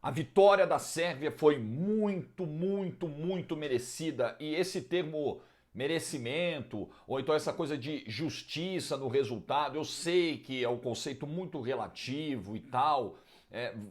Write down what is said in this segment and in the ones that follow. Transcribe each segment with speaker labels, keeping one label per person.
Speaker 1: A vitória da Sérvia foi muito merecida. E esse termo merecimento, ou então essa coisa de justiça no resultado, eu sei que é um conceito muito relativo e tal,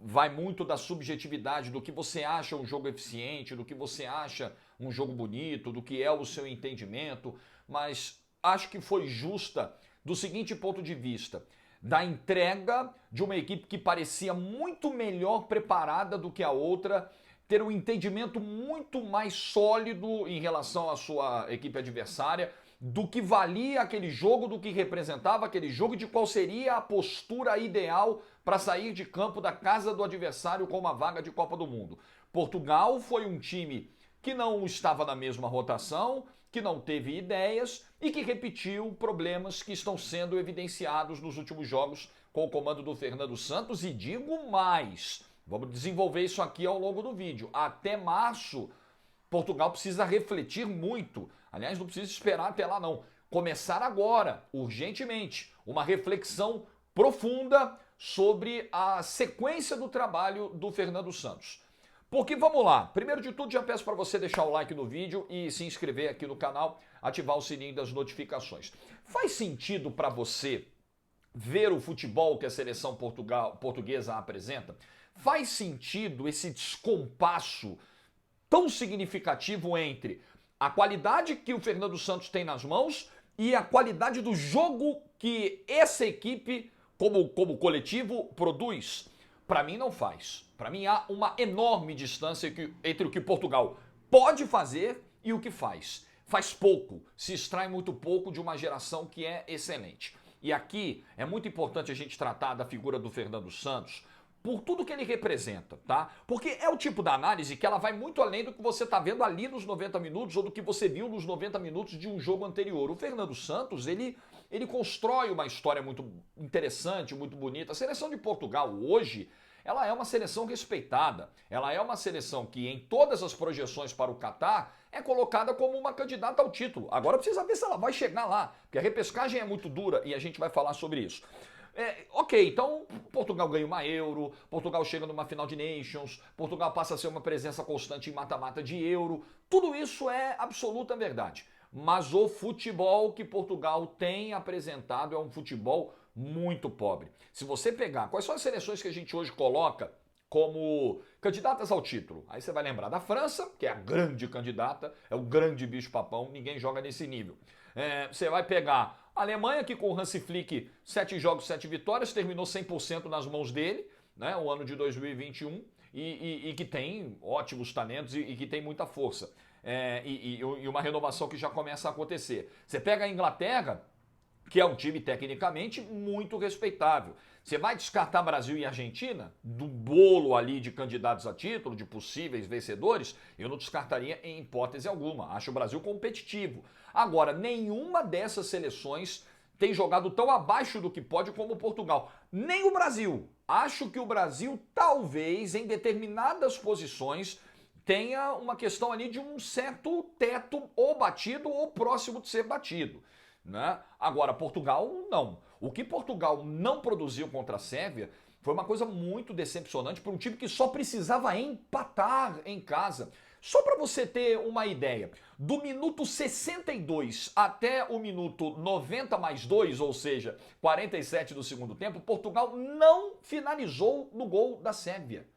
Speaker 1: vai muito da subjetividade, do que você acha um jogo eficiente, do que você acha um jogo bonito, do que é o seu entendimento, mas acho que foi justa do seguinte ponto de vista: da entrega de uma equipe que parecia muito melhor preparada do que a outra, ter um entendimento muito mais sólido em relação à sua equipe adversária, do que valia aquele jogo, do que representava aquele jogo e de qual seria a postura ideal para sair de campo da casa do adversário com uma vaga de Copa do Mundo. Portugal foi um time que não estava na mesma rotação, que não teve ideias e que repetiu problemas que estão sendo evidenciados nos últimos jogos com o comando do Fernando Santos. E digo mais, vamos desenvolver isso aqui ao longo do vídeo. Até março, Portugal precisa refletir muito. Aliás, não precisa esperar até lá não. Começar agora, urgentemente, uma reflexão profunda sobre a sequência do trabalho do Fernando Santos. Porque vamos lá, primeiro de tudo já peço para você deixar o like no vídeo e se inscrever aqui no canal, ativar o sininho das notificações. Faz sentido para você ver o futebol que a seleção portuguesa apresenta? Faz sentido esse descompasso tão significativo entre a qualidade que o Fernando Santos tem nas mãos e a qualidade do jogo que essa equipe, como coletivo, produz? Para mim não faz. Para mim há uma enorme distância entre o que Portugal pode fazer e o que faz. Faz pouco, se extrai muito pouco de uma geração que é excelente. E aqui é muito importante a gente tratar da figura do Fernando Santos por tudo que ele representa, tá? Porque é o tipo da análise que ela vai muito além do que você tá vendo ali nos 90 minutos ou do que você viu nos 90 minutos de um jogo anterior. O Fernando Santos, ele constrói uma história muito interessante, muito bonita. A seleção de Portugal hoje, ela é uma seleção respeitada. Ela é uma seleção que em todas as projeções para o Catar é colocada como uma candidata ao título. Agora precisa ver se ela vai chegar lá, porque a repescagem é muito dura e a gente vai falar sobre isso. Ok, então Portugal ganha uma Euro, Portugal chega numa final de Nations, Portugal passa a ser uma presença constante em mata-mata de Euro. Tudo isso é absoluta verdade. Mas o futebol que Portugal tem apresentado é um futebol muito pobre. Se você pegar quais são as seleções que a gente hoje coloca como candidatas ao título, aí você vai lembrar da França, que é a grande candidata, é o grande bicho-papão, ninguém joga nesse nível. Você vai pegar a Alemanha, que com o Hansi Flick, 7 jogos, 7 vitórias, terminou 100% nas mãos dele, né, o ano de 2021, e que tem ótimos talentos e que tem muita força. E uma renovação que já começa a acontecer. Você pega a Inglaterra, que é um time tecnicamente muito respeitável. Você vai descartar Brasil e Argentina do bolo ali de candidatos a título, de possíveis vencedores? Eu não descartaria em hipótese alguma. Acho o Brasil competitivo. Agora, nenhuma dessas seleções tem jogado tão abaixo do que pode como Portugal. Nem o Brasil. Acho que o Brasil, talvez, em determinadas posições, tenha uma questão ali de um certo teto ou batido ou próximo de ser batido, né? Agora, Portugal não. O que Portugal não produziu contra a Sérvia foi uma coisa muito decepcionante para um time que só precisava empatar em casa. Só para você ter uma ideia, do minuto 62 até o minuto 90 mais 2, ou seja, 47 do segundo tempo, Portugal não finalizou no gol da Sérvia.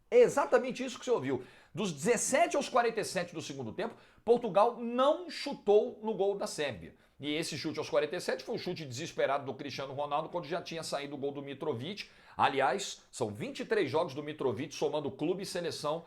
Speaker 1: É exatamente isso que você ouviu. Dos 17 aos 47 do segundo tempo, Portugal não chutou no gol da Sérvia. E esse chute aos 47 foi um chute desesperado do Cristiano Ronaldo quando já tinha saído o gol do Mitrovic. Aliás, são 23 jogos do Mitrovic somando clube e seleção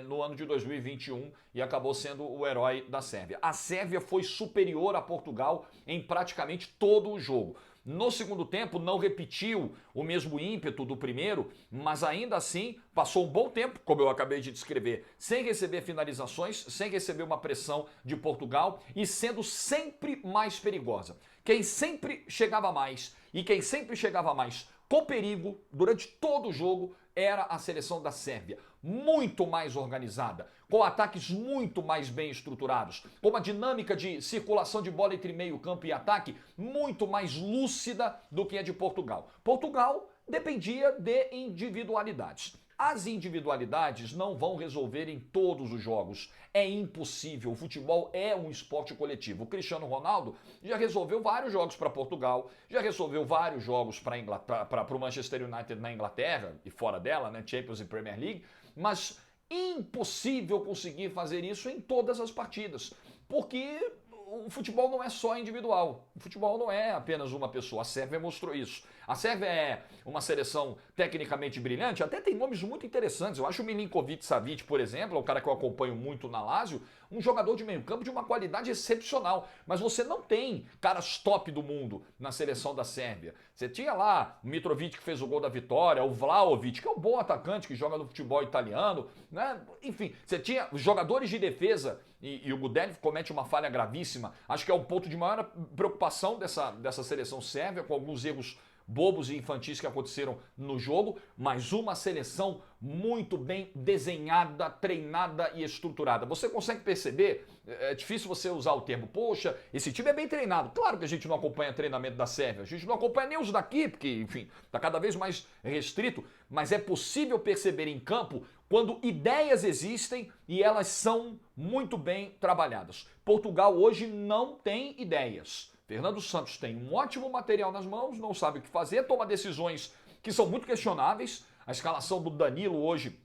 Speaker 1: no ano de 2021 e acabou sendo o herói da Sérvia. A Sérvia foi superior a Portugal em praticamente todo o jogo. No segundo tempo não repetiu o mesmo ímpeto do primeiro, mas ainda assim passou um bom tempo, como eu acabei de descrever, sem receber finalizações, sem receber uma pressão de Portugal e sendo sempre mais perigosa. Quem sempre chegava mais e quem sempre chegava mais com perigo durante todo o jogo era a seleção da Sérvia, muito mais organizada, com ataques muito mais bem estruturados, com uma dinâmica de circulação de bola entre meio campo e ataque muito mais lúcida do que a de Portugal. Portugal dependia de individualidades. As individualidades não vão resolver em todos os jogos. É impossível. O futebol é um esporte coletivo. O Cristiano Ronaldo já resolveu vários jogos para Portugal, já resolveu vários jogos para o Manchester United na Inglaterra e fora dela, né? Champions e Premier League, mas impossível conseguir fazer isso em todas as partidas, porque o futebol não é só individual. O futebol não é apenas uma pessoa. A Sérvia mostrou isso. A Sérvia é uma seleção tecnicamente brilhante, até tem nomes muito interessantes. Eu acho o Milinkovic-Savic, por exemplo, é um cara que eu acompanho muito na Lazio, um jogador de meio campo de uma qualidade excepcional. Mas você não tem caras top do mundo na seleção da Sérvia. Você tinha lá o Mitrovic, que fez o gol da vitória, o Vlahovic, que é um bom atacante que joga no futebol italiano, né? Enfim, você tinha jogadores de defesa e o Gudelj comete uma falha gravíssima. Acho que é o ponto de maior preocupação dessa seleção sérvia, com alguns erros bobos e infantis que aconteceram no jogo, mas uma seleção muito bem desenhada, treinada e estruturada. Você consegue perceber? É difícil você usar o termo, poxa, esse time é bem treinado. Claro que a gente não acompanha treinamento da Sérvia, a gente não acompanha nem os daqui, porque, enfim, está cada vez mais restrito, mas é possível perceber em campo quando ideias existem e elas são muito bem trabalhadas. Portugal hoje não tem ideias. Fernando Santos tem um ótimo material nas mãos, não sabe o que fazer, toma decisões que são muito questionáveis. A escalação do Danilo hoje,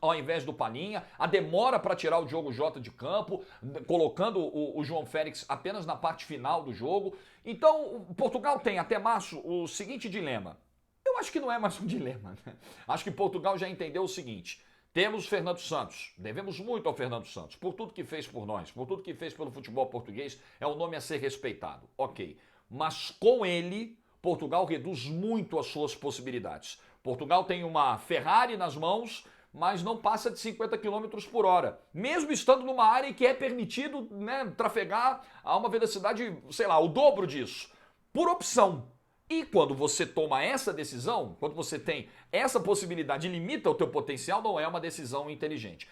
Speaker 1: ao invés do Palhinha, a demora para tirar o Diogo Jota de campo, colocando o João Félix apenas na parte final do jogo. Então, Portugal tem até março o seguinte dilema. Eu acho que não é mais um dilema, né? Acho que Portugal já entendeu o seguinte: temos Fernando Santos, devemos muito ao Fernando Santos, por tudo que fez por nós, por tudo que fez pelo futebol português, é um nome a ser respeitado, ok. Mas com ele, Portugal reduz muito as suas possibilidades. Portugal tem uma Ferrari nas mãos, mas não passa de 50 km por hora. Mesmo estando numa área em que é permitido, né, trafegar a uma velocidade, sei lá, o dobro disso, por opção. E quando você toma essa decisão, quando você tem essa possibilidade e limita o teu potencial, não é uma decisão inteligente.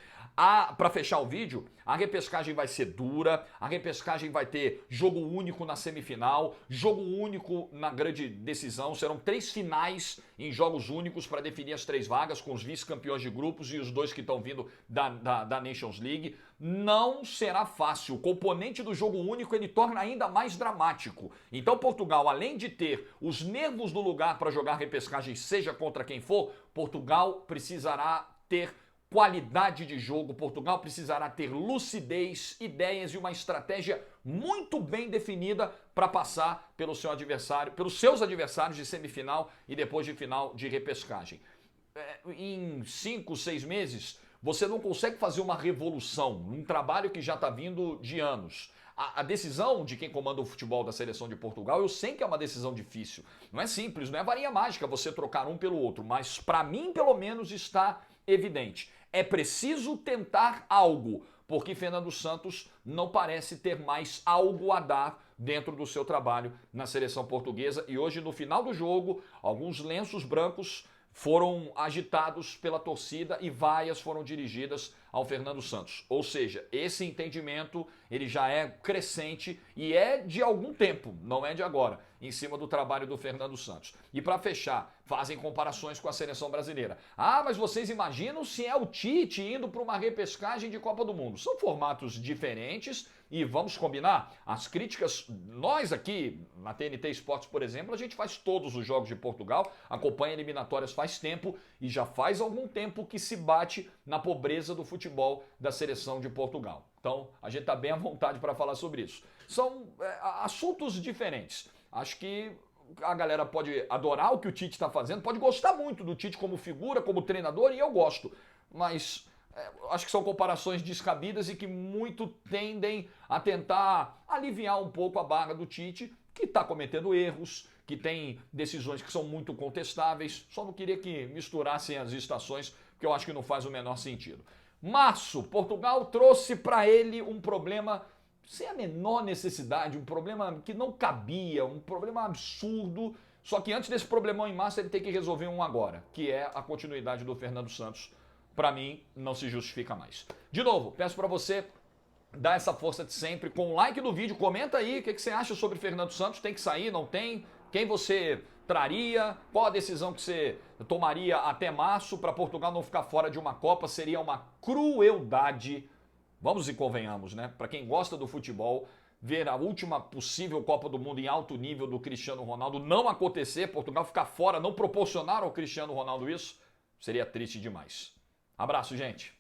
Speaker 1: Para fechar o vídeo, a repescagem vai ser dura, a repescagem vai ter jogo único na semifinal, jogo único na grande decisão, serão 3 finais em jogos únicos para definir as 3 vagas, com os vice-campeões de grupos e os 2 que estão vindo da Nations League. Não será fácil, o componente do jogo único ele torna ainda mais dramático. Então Portugal, além de ter os nervos no lugar para jogar repescagem, seja contra quem for, Portugal precisará ter qualidade de jogo, Portugal precisará ter lucidez, ideias e uma estratégia muito bem definida para passar pelo seu adversário, pelos seus adversários de semifinal e depois de final de repescagem. Em 5, 6 meses, você não consegue fazer uma revolução, um trabalho que já está vindo de anos. A decisão de quem comanda o futebol da seleção de Portugal, eu sei que é uma decisão difícil. Não é simples, não é varinha mágica você trocar um pelo outro, mas para mim, pelo menos, está evidente. É preciso tentar algo, porque Fernando Santos não parece ter mais algo a dar dentro do seu trabalho na seleção portuguesa. E hoje, no final do jogo, alguns lenços brancos foram agitados pela torcida e vaias foram dirigidas ao Fernando Santos. Ou seja, esse entendimento ele já é crescente e é de algum tempo, não é de agora, em cima do trabalho do Fernando Santos. E para fechar, fazem comparações com a seleção brasileira. Ah, mas vocês imaginam se é o Tite indo para uma repescagem de Copa do Mundo? São formatos diferentes e vamos combinar, as críticas, nós aqui na TNT Esportes, por exemplo, a gente faz todos os jogos de Portugal, acompanha eliminatórias faz tempo e já faz algum tempo que se bate na pobreza do futebol da seleção de Portugal. Então, a gente está bem à vontade para falar sobre isso. São assuntos diferentes. Acho que a galera pode adorar o que o Tite está fazendo, pode gostar muito do Tite como figura, como treinador, e eu gosto. Mas acho que são comparações descabidas e que muito tendem a tentar aliviar um pouco a barra do Tite, que está cometendo erros, que tem decisões que são muito contestáveis. Só não queria que misturassem as estações, porque eu acho que não faz o menor sentido. Março, Portugal trouxe para ele um problema sem a menor necessidade, um problema que não cabia, um problema absurdo. Só que antes desse problemão em março, ele tem que resolver um agora, que é a continuidade do Fernando Santos. Para mim, não se justifica mais. De novo, peço para você dar essa força de sempre com o like do vídeo. Comenta aí o que você acha sobre Fernando Santos. Tem que sair, não tem? Quem você traria? Qual a decisão que você tomaria até março para Portugal não ficar fora de uma Copa? Seria uma crueldade, vamos e convenhamos, né? Para quem gosta do futebol, ver a última possível Copa do Mundo em alto nível do Cristiano Ronaldo não acontecer, Portugal ficar fora, não proporcionar ao Cristiano Ronaldo isso, seria triste demais. Abraço, gente.